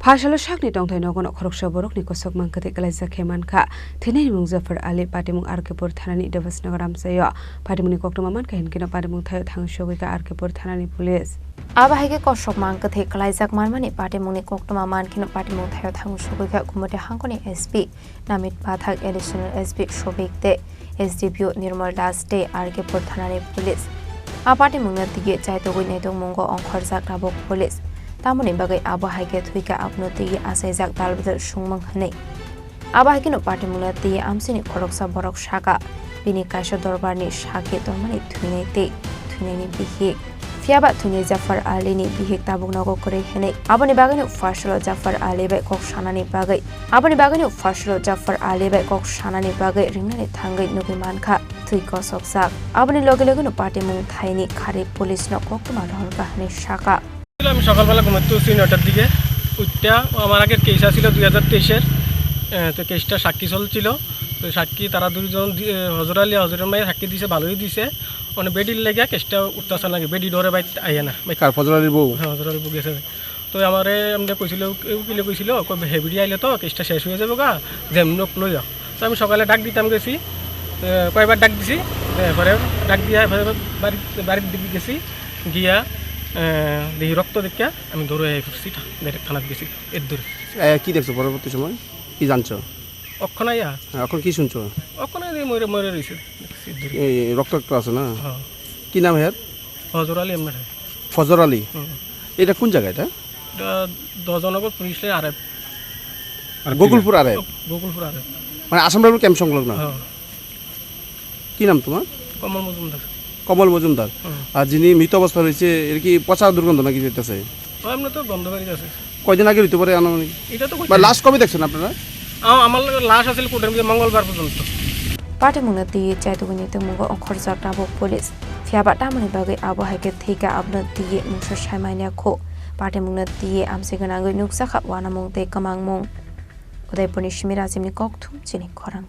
Phashalo Sakni Tongthai Nogo Khoroksa Bohrok ni kosok Mankha Kwlaijakhe Mankha Thini Mungzafar Ali Patimung Arkepur Thanani Devasnagaram Sayo Patimuni Koktuma Mankha Hinkino Patimung Thayo Thangshogika Arkepur Thanani Police Abahike kosok Mangkwthwi Kwlaijak Marmani Patimuni Koktuma Mankino Patimung Thayo Thangshogika Kumute Hangkoni SP Namit Pathak Additional SP Shobikte SDPO Nirmal Das Day Arkepur Thanani Police Patimung Tige Chaitogui Netong Mungo on Khorang Rabok Police Tamoni bagai abahike thuika apnoti asaijak dalbedal sungmang hanei abahike no party mulati amsini khoroksa borok shaka bini kaisha dorbarni shake tormani thuineni bihi fiaba thuni Jafar Ali ni bihik tabuk nago kore hanei aboni bagai no fashlo Jafar Ali bai kok shanani bagai aboni bagai no fashlo Jafar Ali bai kok shanani bagai ringnani thangai nugi mankha thui kosok sak aboni loge loge no party mung thaini khari police no koktuma rolka hanei shaka আমি সকালবেলা ঘুমাতে উঠছি 9টার দিকে উঠটা আমার আগের case ছিল 2023 এর তো কেসটা সাক্ষী চলছিল তো সাক্ষী তারা দুজন হযরত আলী হযরত মাই সাক্ষী দিছে ভালোই দিছে মানে বেডির লাগা কেসটা উঠতাছ না বেডি ডরে বাইত আইয়া না ভাই কার হযরত আলীর বউ হযরত আলী বউ গেছে তো আমারে আমরা কইছিল কিলে কইছিল হেভিডি আইলে তো কেসটা শেষ হয়ে যাবে গা যেমনক লই যাও তো আমি সকালে ডাক দিতাম গেছি কয়বার ডাক দিছি পরে ডাক দিয়া বাড়ির দিকে গেছি গিয়া দেখি রক্ত দেখা আমি দৌড়ে ফুটছি ডাইরেক্ট থানাত গেছি এর দূরে কি দেখছো পরবর্তী সময় কি জানছো অক্ষণ আইয়া এখন কি শুনছো অক্ষণ আই মরে মরে রইছে এই রক্ত আছে না কি নাম এর হযরত আলী আমরা ফজর আলী এটা কোন জায়গা এটা দজনগর পুলিশের আরেপ গোকুলপুর আরেপ মানে আসাম রাইফেল ক্যাম্প সংলগ্ন কি নাম তোমার কমল মজুমদার আর যিনি মৃত অবস্থা রয়েছে এর কি পচা দুর্গন্ধ নাকি যেতেছে আমরা তো গন্ধ বাড়ি আছে কয়দিন আগে হইতে পারে আনুমানিক এটা তো লাস্ট কবে দেখছেন আপনারা আমার লাশ আছে কোটের মধ্যে মঙ্গলবার পর্যন্ত Patimungati Chaitoguni Mungo on Khorang Rabok Police fiaba tamani bagai abahike thika abnati mungsha shaimania kho Patimungati amsiganangu nuksa kha wanamung te kamangmung Udaipur Shimira Jimni Kokthum Chini Khorang